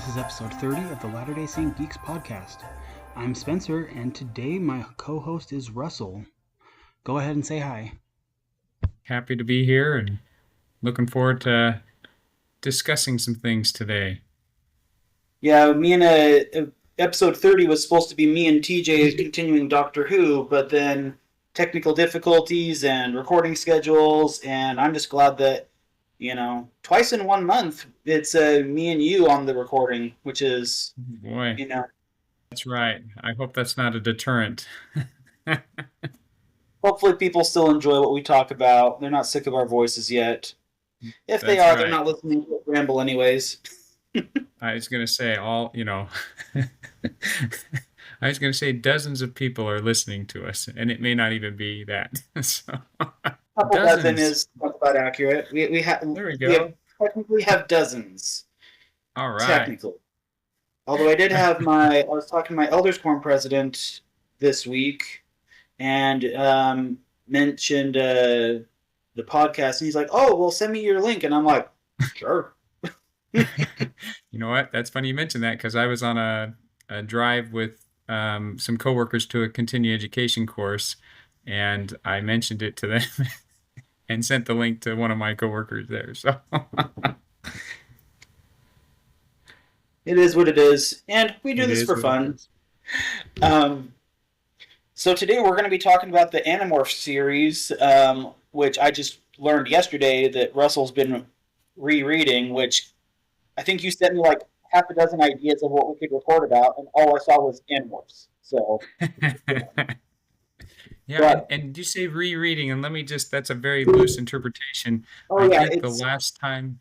This is episode 30 of the Latter-day Saint Geeks podcast. I'm Spencer, and today my co-host is Russell. Go ahead and say hi. Happy to be here and looking forward to discussing some things today. Yeah, episode 30 was supposed to be me and TJ continuing Doctor Who, but then technical difficulties and recording schedules, and I'm just glad that, twice in 1 month, it's me and you on the recording, which is, Boy, that's right. I hope that's not a deterrent. Hopefully people still enjoy what we talk about. They're not sick of our voices yet. If they are, They're not listening to it ramble anyways. I was going to say I was going to say dozens of people are listening to us, and it may not even be that. So, couple dozen is not quite accurate. There we go. We technically have dozens. All right. Technically. Although I was talking to my Elders Quorum president this week and mentioned the podcast, and he's like, "Oh, well, send me your link," and I'm like, "Sure." You know what? That's funny you mentioned that, because I was on a drive with some coworkers to a continuing education course, and I mentioned it to them and sent the link to one of my coworkers there. So it is what it is, and we do this for fun. So today we're going to be talking about the Animorphs series, which I just learned yesterday that Russell's been rereading, which I think you sent me like half a dozen ideas of what we could record about, and all I saw was Animorphs. So, yeah, and you say rereading, and that's a very loose interpretation. I think the last time,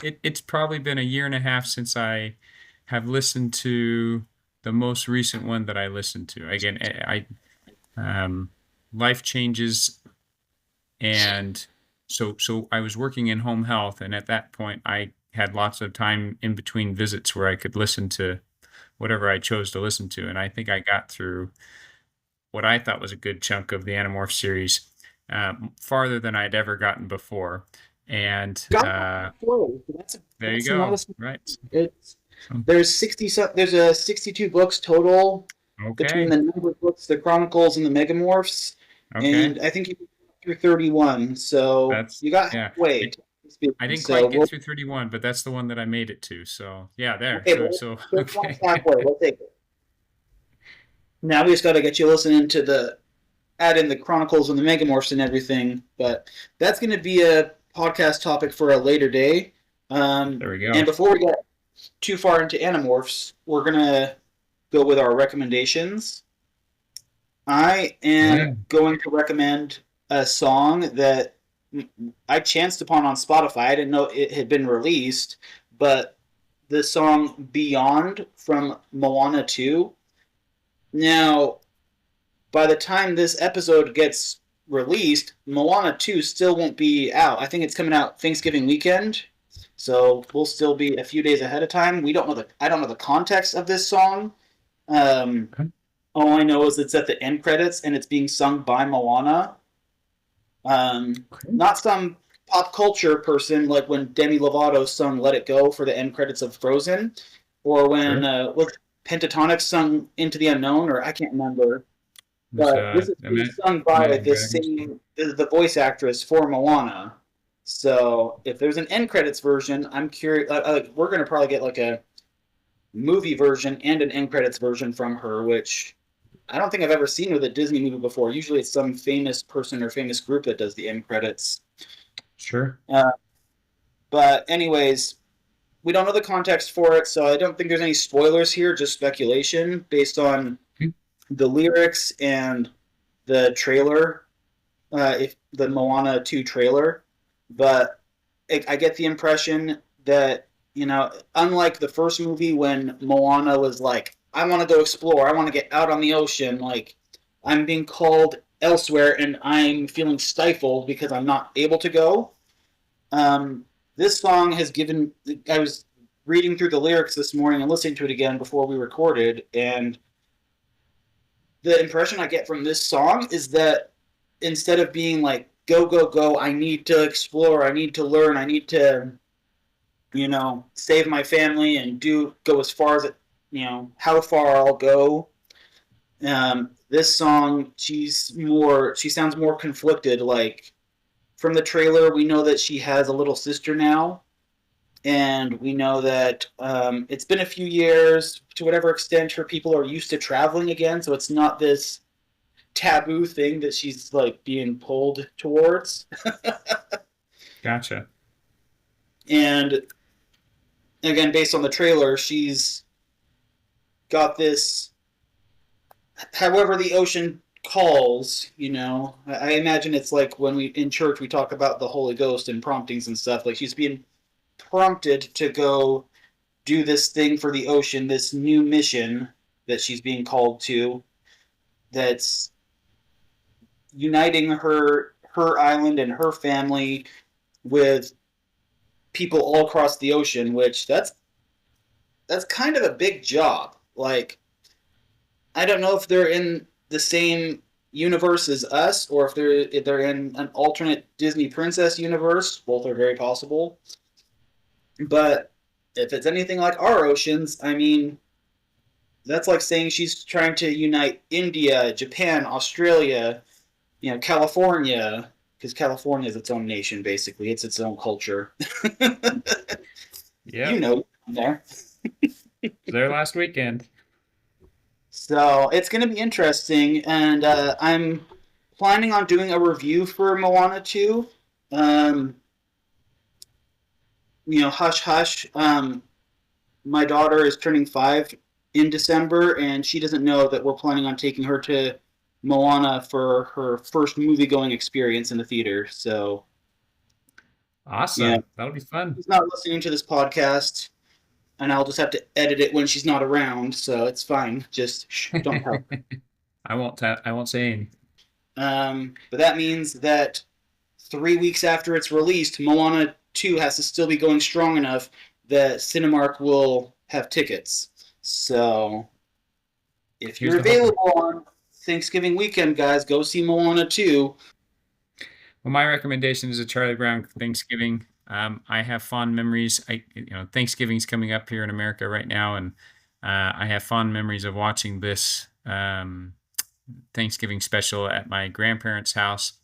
it's probably been a year and a half since I have listened to the most recent one that I listened to. Again, life changes, and so I was working in home health, and at that point I had lots of time in between visits where I could listen to whatever I chose to listen to. And I think I got through what I thought was a good chunk of the Animorphs series, farther than I'd ever gotten before. And there you go. Right. There's 62 books total between the number of books, the Chronicles, and the Megamorphs. Okay. And I think you got through 31. So you got halfway. I didn't quite get through 31, but that's the one that I made it to. So, yeah, there. Okay. Halfway. We'll take it. Now we just got to get you listening to add in the Chronicles and the Megamorphs and everything. But that's going to be a podcast topic for a later day. There we go. And before we get too far into Animorphs, we're going to go with our recommendations. I am going to recommend a song that I chanced upon on Spotify. I didn't know it had been released, but the song Beyond from Moana 2. Now, by the time this episode gets released, Moana 2 still won't be out. I think it's coming out Thanksgiving weekend, so we'll still be a few days ahead of time. I don't know the context of this song. All I know is it's at the end credits, and it's being sung by Moana. Not some pop culture person like when Demi Lovato sung "Let It Go" for the end credits of Frozen, or when Pentatonix sung "Into the Unknown," or I can't remember. But this is being sung by the voice actress for Moana. So if there's an end credits version, I'm curious. We're gonna probably get like a movie version and an end credits version from her, which I don't think I've ever seen with a Disney movie before. Usually it's some famous person or famous group that does the end credits. Sure. But anyways, we don't know the context for it, so I don't think there's any spoilers here, just speculation based on the lyrics and the trailer, the Moana 2 trailer. But I get the impression that, unlike the first movie when Moana was like, I want to go explore. I want to get out on the ocean. Like, I'm being called elsewhere, and I'm feeling stifled because I'm not able to go. This song has given... I was reading through the lyrics this morning and listening to it again before we recorded, and the impression I get from this song is that instead of being like, go, go, go, I need to explore, I need to learn, I need to save my family and go as far as it, how far I'll go. This song, she sounds more conflicted. Like from the trailer, we know that she has a little sister now, and we know that it's been a few years to whatever extent her people are used to traveling again, so it's not this taboo thing that she's like being pulled towards. Gotcha. And again, based on the trailer, she's got this. However, the ocean calls. I imagine it's like when we in church we talk about the Holy Ghost and promptings and stuff. Like she's being prompted to go do this thing for the ocean, this new mission that she's being called to. That's uniting her island and her family with people all across the ocean, which that's kind of a big job. Like I don't know if they're in the same universe as us or if they're in an alternate Disney princess universe. Both are very possible. But if it's anything like our oceans, I mean, that's like saying she's trying to unite India, Japan, Australia, California, because California is its own nation, basically. It's its own culture. Yeah. There. There last weekend. So it's going to be interesting, and I'm planning on doing a review for Moana 2. Hush Hush. My daughter is turning 5 in December, and she doesn't know that we're planning on taking her to Moana for her first movie-going experience in the theater. So, Awesome. yeah, That'll be fun. she's not listening to this podcast, and I'll just have to edit it when she's not around, so it's fine. Just don't tell. I won't say anything. But that means that 3 weeks after it's released, Moana 2 has to still be going strong enough that Cinemark will have tickets. So, if you're available on Thanksgiving weekend, guys, go see Moana 2. Well, my recommendation is a Charlie Brown Thanksgiving. I have fond memories. Thanksgiving's coming up here in America right now, and I have fond memories of watching this Thanksgiving special at my grandparents' house.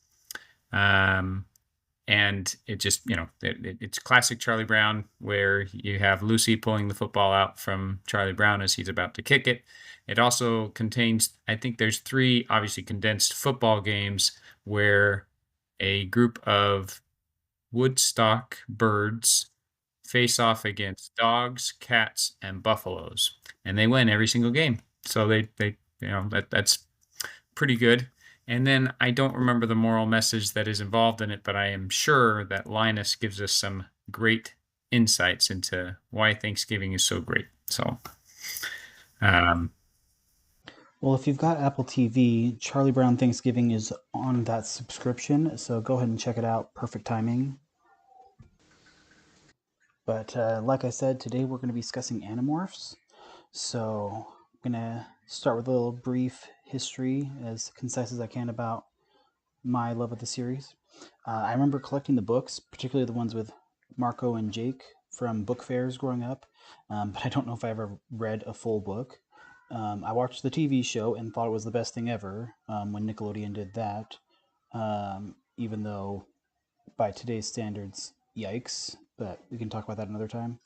And it just, it's classic Charlie Brown, where you have Lucy pulling the football out from Charlie Brown as he's about to kick it. It also contains, I think there's 3 obviously condensed football games where a group of Woodstock birds face off against dogs, cats, and buffaloes, and they win every single game. So that's pretty good. And then I don't remember the moral message that is involved in it, but I am sure that Linus gives us some great insights into why Thanksgiving is so great. So, well, if you've got Apple TV, Charlie Brown Thanksgiving is on that subscription, so go ahead and check it out. Perfect timing. But like I said, today we're going to be discussing Animorphs. So I'm going to start with a little brief history, as concise as I can, about my love of the series. I remember collecting the books, particularly the ones with Marco and Jake from book fairs growing up, but I don't know if I ever read a full book. I watched the TV show and thought it was the best thing ever when Nickelodeon did that, even though by today's standards, yikes, but we can talk about that another time.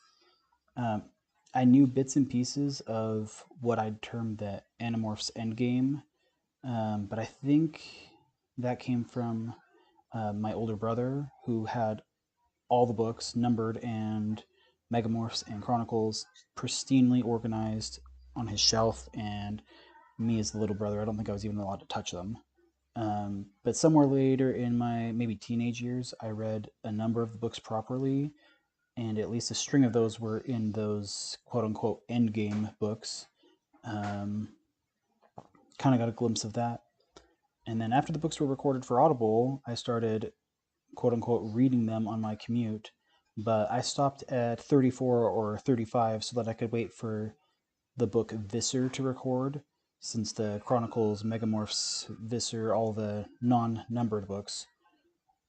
Um, I knew bits and pieces of what I'd term the Animorphs Endgame, but I think that came from my older brother, who had all the books numbered and Megamorphs and Chronicles pristinely organized on his shelf, and me as the little brother, I don't think I was even allowed to touch them. But somewhere later in my maybe teenage years, I read a number of the books properly, and at least a string of those were in those quote unquote endgame books. Kind of got a glimpse of that. And then after the books were recorded for Audible, I started quote unquote reading them on my commute. But I stopped at 34 or 35 so that I could wait for the book Visser to record, since the Chronicles, Megamorphs, Visser, all the non-numbered books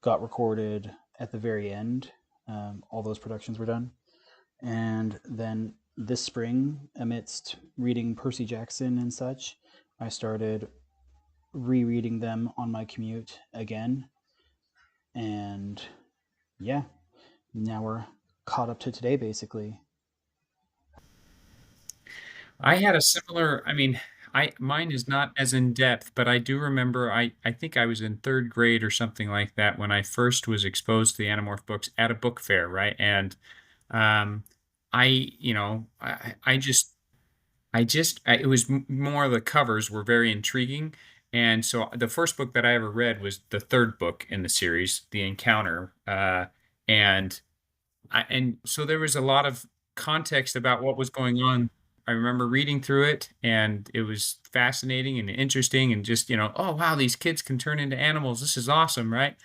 got recorded at the very end. All those productions were done. And then this spring, amidst reading Percy Jackson and such, I started rereading them on my commute again. And yeah, now we're caught up to today, basically. I had a similar, I mean, mine is not as in depth, but I do remember I think I was in third grade or something like that when I first was exposed to the Animorph books at a book fair, right? And um it was more the covers were very intriguing. And so the first book that I ever read was the third book in the series, The Encounter. And and so there was a lot of context about what was going on. I remember reading through it, and it was fascinating and interesting, and just, oh wow, these kids can turn into animals. This is awesome, right?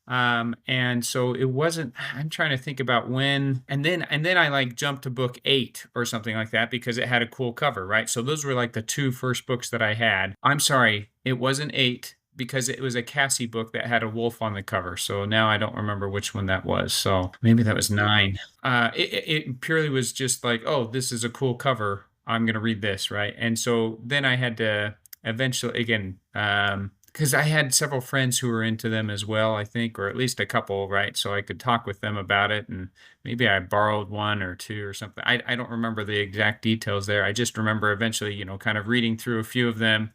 And so it wasn't, I'm trying to think about when, and then I like jumped to book 8 or something like that because it had a cool cover, right? So those were like the two first books that I had. I'm sorry, it wasn't 8 because it was a Cassie book that had a wolf on the cover. So now I don't remember which one that was. So maybe that was 9. It purely was just like, oh, this is a cool cover. I'm going to read this, right? And so then I had to eventually, again, because I had several friends who were into them as well, I think, or at least a couple, right? So I could talk with them about it, and maybe I borrowed one or two or something. I don't remember the exact details there. I just remember eventually, kind of reading through a few of them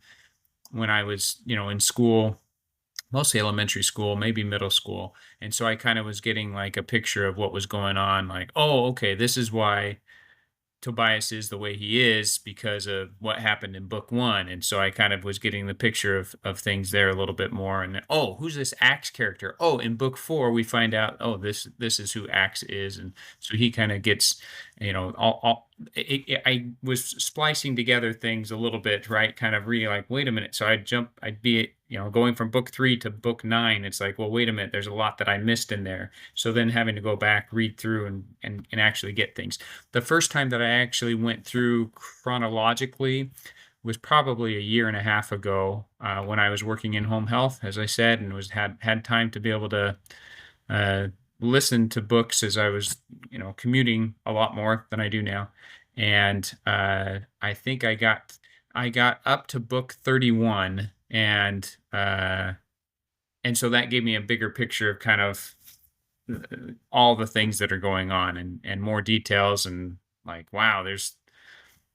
when I was, in school, mostly elementary school, maybe middle school. And so I kind of was getting like a picture of what was going on, like, oh, okay, this is why Tobias is the way he is because of what happened in book 1. And so I kind of was getting the picture of things there a little bit more. And then, oh, who's this Axe character? Oh, in book 4 we find out, oh, this is who Axe is. And so he kind of gets, I was splicing together things a little bit, right? Kind of really like, wait a minute. So I'd be, going from book 3 to book 9. It's like, well, wait a minute, there's a lot that I missed in there. So then having to go back, read through and actually get things. The first time that I actually went through chronologically was probably a year and a half ago, when I was working in home health, as I said, and had time to be able to uh, listen to books as I was, commuting a lot more than I do now. And I think I got up to book 31, and so that gave me a bigger picture of kind of all the things that are going on, and more details, and like, wow, there's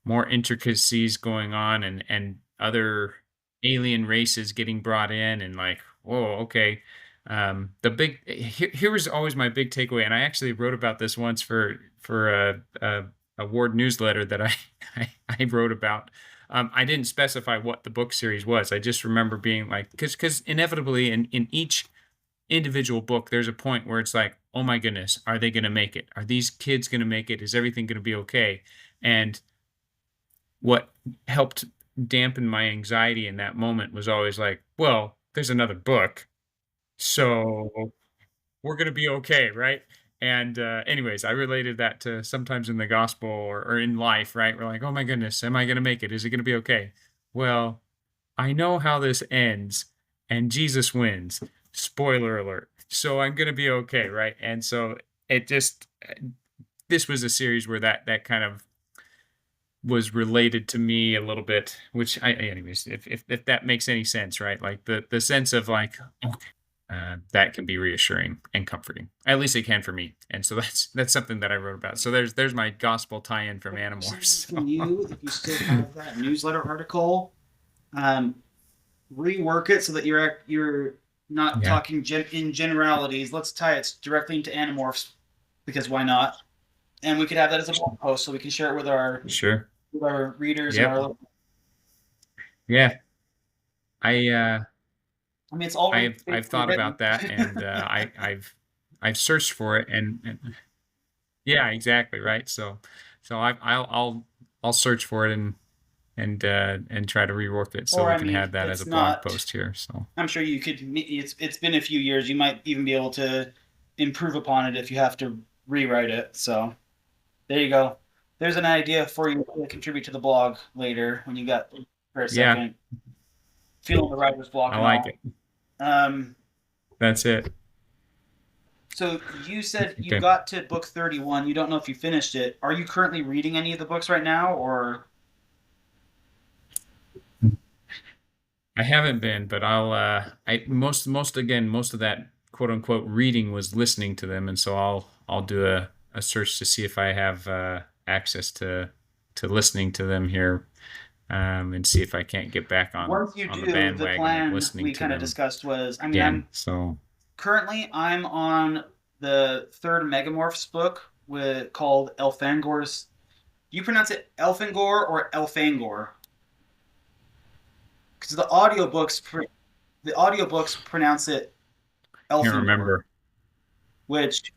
more intricacies going on, and other alien races getting brought in, and like, whoa, okay. Here was always my big takeaway, and I actually wrote about this once for a ward newsletter that I wrote about. I didn't specify what the book series was. I just remember being like, because inevitably in each individual book, there's a point where it's like, oh my goodness, are they going to make it? Are these kids going to make it? Is everything going to be okay? And what helped dampen my anxiety in that moment was always like, well, there's another book, so we're going to be okay, right? And anyways, I related that to sometimes in the gospel or in life, right? We're like, oh my goodness, am I going to make it? Is it going to be okay? Well, I know how this ends, and Jesus wins. Spoiler alert. So I'm going to be okay, right? And so it just, this was a series where that kind of was related to me a little bit, which anyways, if that makes any sense, right? Like the sense of like, okay, that can be reassuring and comforting. At least it can for me. And so that's something that I wrote about. So there's my gospel tie-in from Animorphs. Can you, if you still have that newsletter article, rework it so that you're not talking in generalities. Let's tie it directly into Animorphs, because why not? And we could have that as a blog post so we can share it with our readers. Yep. And our yeah. I mean, it's all I've thought about that, and I've searched for it, and yeah, exactly, right. So I'll search for it and try to rework it so we can have that as a blog post here. So I'm sure you could. It's been a few years. You might even be able to improve upon it if you have to rewrite it. So there you go. There's an idea for you to contribute to the blog later when you got for a second. Yeah. Feeling the writer's block. I like it. That's it. So you said you Okay. got to book 31. You don't know if you finished it. Are you currently reading any of the books right now, or? I haven't been, but I most of that quote unquote reading was listening to them, and so I'll do a search to see if I have access to listening to them here, and see if I can't get back Once you on the do, the bandwagon of plan listening we to kind of them discussed was, I mean, again. So I'm on the third Megamorphs book called Elfangor's. Do you pronounce it Elfangor or Elfangor? Because the audiobooks pronounce it can't Elfangor, remember. which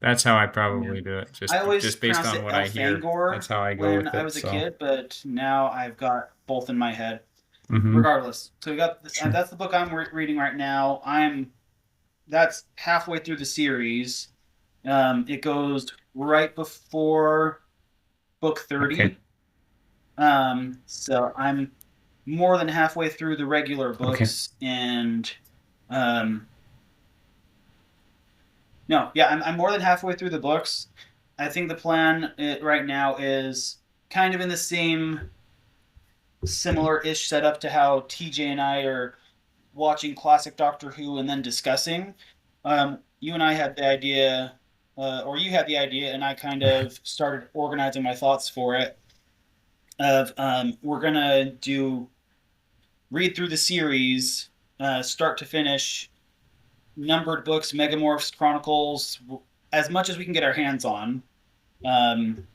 That's how I yeah. probably do it. I always Just based pronounced on it what I hear, Elfangor that's how I go when with I it. was a So kid, but now I've got both in my head. hmm Regardless, so we got this, sure. that's the book I'm reading right now. That's halfway through the series. It goes right before book Okay. 30. So I'm more than halfway through the regular Okay. books, and um, no, yeah, I'm more than halfway through the books. I think the plan right now is kind of in the same similar-ish setup to how TJ and I are watching classic Doctor Who and then discussing. You and I had the idea, or you had the idea, and I kind of started organizing my thoughts for it. Of we're gonna do read through the series, start to finish, numbered books, Megamorphs, Chronicles, as much as we can get our hands on. Um,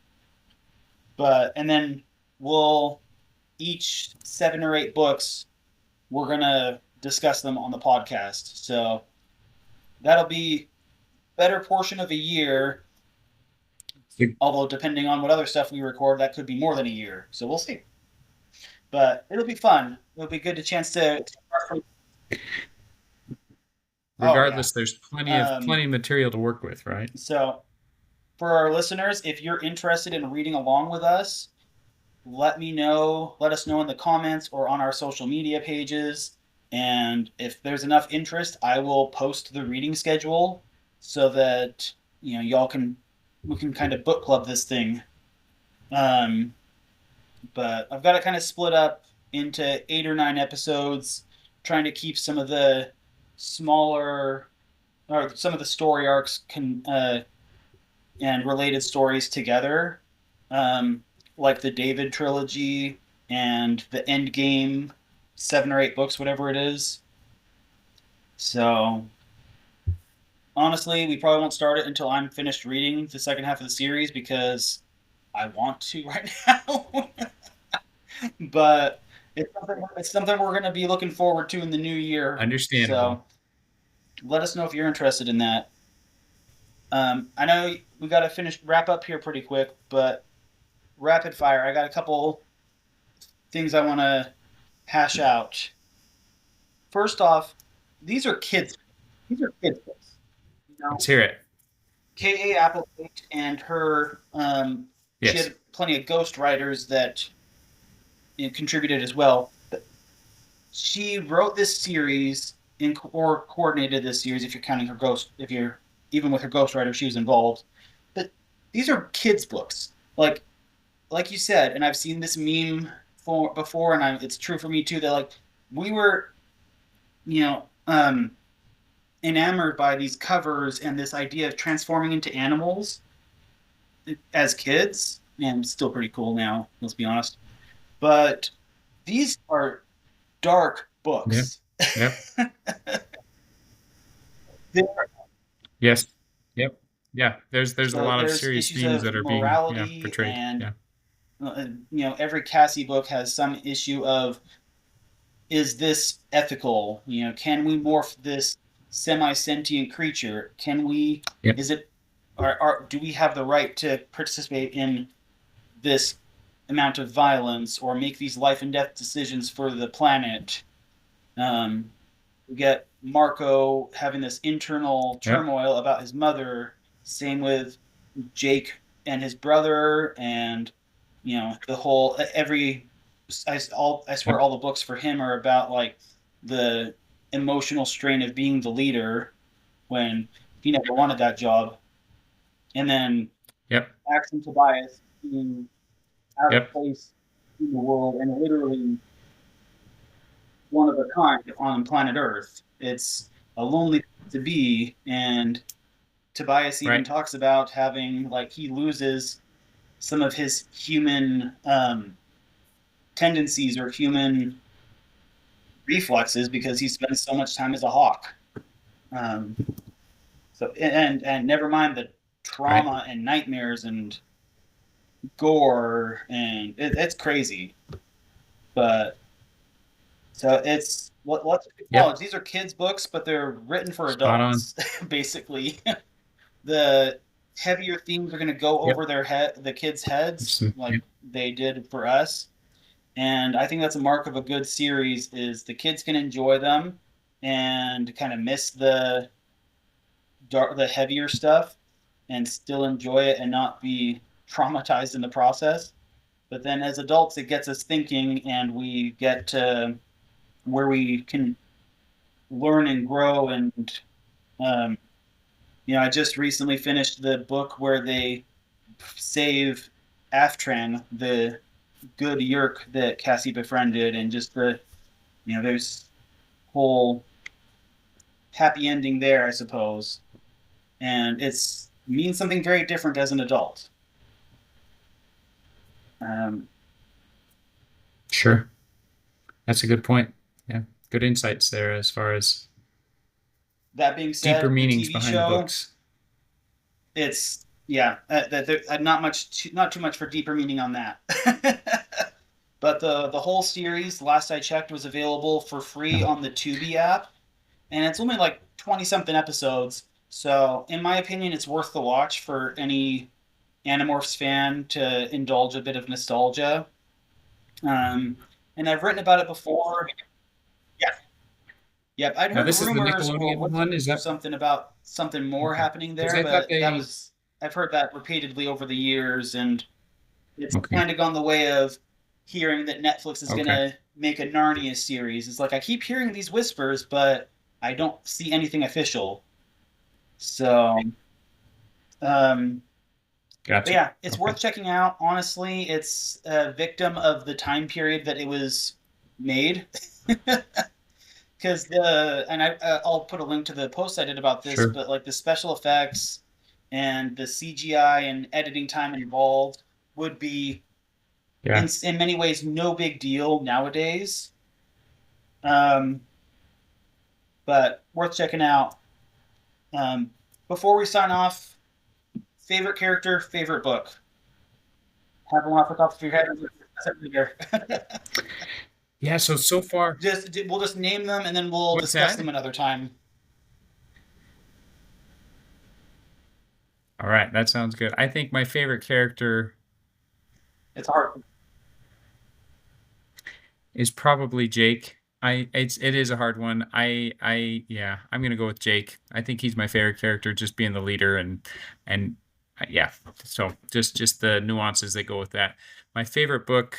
and then we'll each 7 or 8 books. We're gonna discuss them on the podcast. So that'll be better portion of a year. Although depending on what other stuff we record, that could be more than a year. So we'll see. But it'll be fun. It'll be good to chance to. Oh yeah. Regardless, there's Um, plenty of material to work with, right? so for our listeners, if you're interested in reading along with us, let me know. Let us know in the comments or on our social media pages. And if there's enough interest, I will post the reading schedule so that y'all can we can kind of book club this thing. Um, but I've got it kind of split up into 8 or 9 episodes, trying to keep some of the smaller or some of the story arcs and related stories together, um, like the David trilogy and the End Game, 7 or 8 books, whatever it is. So honestly, we probably won't start it until I'm finished reading the second half of the series because I want to right now. But it's something we're going to be looking forward to in the new year. Understandable. So let us know if you're interested in that. I know we got to wrap up here pretty quick, but rapid fire. I got a couple things I want to hash out. First off, these are kids. These are kids books. You Let's know, hear it. K.A. Applegate and her. She Yes. had plenty of ghost writers that contributed as well. But she wrote this series or coordinated this series. If you're counting her ghost, if you're even with her ghostwriter, she was involved. But these are kids' books, like you said, and I've seen this meme before, and it's true for me too. That like we were, you know, enamored by these covers and this idea of transforming into animals as kids, and still pretty cool now. Let's be honest, but these are dark Yep. books. Yep. They're Yes. Yep. Yeah. There's a So lot of there's serious issues themes of that are being morality, portrayed. and Yeah. every Cassie book has some issue of, is this ethical? Can we morph this semi-sentient creature? Can we? Yep. Is it? Do we have the right to participate in this amount of violence or make these life and death decisions for the planet? We get Marco having this internal Yep. turmoil about his mother. Same with Jake and his brother, and the whole every. I swear Yep. all the books for him are about like the emotional strain of being the leader when he never wanted that job, and then Yep. Max and Tobias being out of Yep. place in the world and literally one of a kind on planet Earth. It's a lonely place to be, and Tobias even Right. talks about having like he loses some of his human tendencies or human reflexes because he spends so much time as a hawk. Um, so and never mind the Right. trauma and nightmares and gore and it's crazy. But so it's let's acknowledge Yep. these are kids' books, but they're written for Spot on. adults, basically. The heavier themes are going to go Yep. over the kids' heads, like Yep. they did for us. And I think that's a mark of a good series is the kids can enjoy them and kind of miss the heavier stuff and still enjoy it and not be traumatized in the process. But then as adults, it gets us thinking, and we get to where we can learn and grow. And um, I just recently finished the book where they save Aftran, the good Yerk that Cassie befriended, and just there's whole happy ending there, I suppose. And it's means something very different as an adult. Um, Sure. That's a good point. Yeah. Good insights there as far as that being deeper said, the meanings TV behind the show, books. it's not too much for deeper meaning on that. But the whole series, last I checked, was available for free No. on the Tubi app, and it's only like 20 something episodes. So, in my opinion, it's worth the watch for any Animorphs fan to indulge a bit of nostalgia. Um, and I've written about it before. Yeah, yep. I'd Now heard this is the rumors or Nickelodeon one, is that something about something more okay? happening Because there, I thought but they I've heard that repeatedly over the years, and it's okay. kind of gone the way of hearing that Netflix is Okay. gonna make a Narnia series. It's like I keep hearing these whispers, but I don't see anything official. So, um, but Gotcha. yeah, it's Okay. worth checking out. Honestly, it's a victim of the time period that it was made. Because I'll put a link to the post I did about this, Sure. but like the special effects and the CGI and editing time involved would be Yeah. in many ways no big deal nowadays. Um, but worth checking out. Um, Before we sign off, favorite character, favorite book. Have one off the top of your head. Yeah, so far, We'll just name them and then we'll what's discuss that? them another time. All right, that sounds good. I think my favorite character It's hard. is probably Jake. It is a hard one. Yeah, I'm gonna go with Jake. I think he's my favorite character, just being the leader and yeah. So just the nuances that go with that. My favorite book,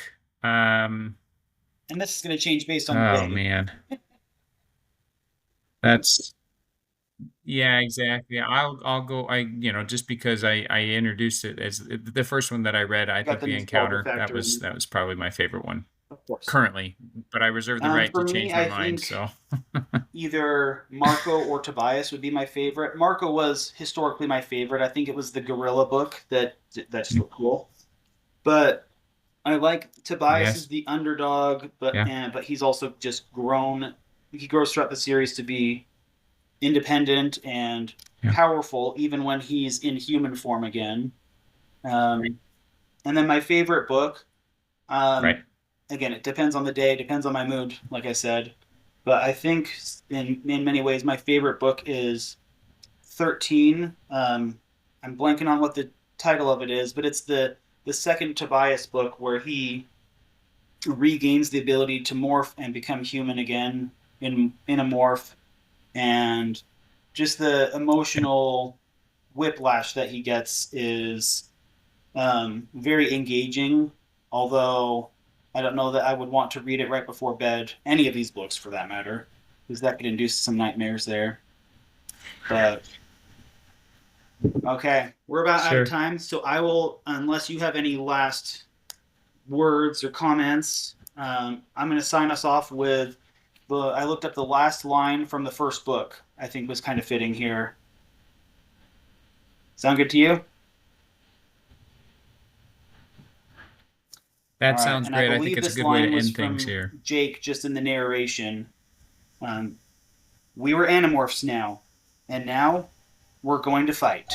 And this is going to change based on the oh day. man, that's yeah, exactly. I'll go. Just because I introduced it as the first one that I read, I Got think the the nostalgia Encounter factor in. that was probably my favorite one Of course. currently, but I reserve the right For to me, change my I mind. think So either Marco or Tobias would be my favorite. Marco was historically my favorite. I think it was the gorilla book that just looked cool. But I like Tobias is yes, the underdog, yeah, but he's also just grown. He grows throughout the series to be independent and yeah, powerful, even when he's in human form again. Um, and then my favorite book, right, um, again, it depends on the day, depends on my mood, like I said. But I think in many ways, my favorite book is 13. I'm blanking on what the title of it is, but it's the second Tobias book where he regains the ability to morph and become human again in a morph, and just the yeah, emotional whiplash that he gets is very engaging. Although I don't know that I would want to read it right before bed. Any of these books, for that matter. because that could induce some nightmares there. But okay, we're about out of time, so I will, unless you have any last words or comments, I'm going to sign us off with I looked up the last line from the first book. I think was kind of fitting here. Sound good to you? That sounds great. I think it's a good way to end things here. Jake, just in the narration. We were Animorphs now, and now we're going to fight.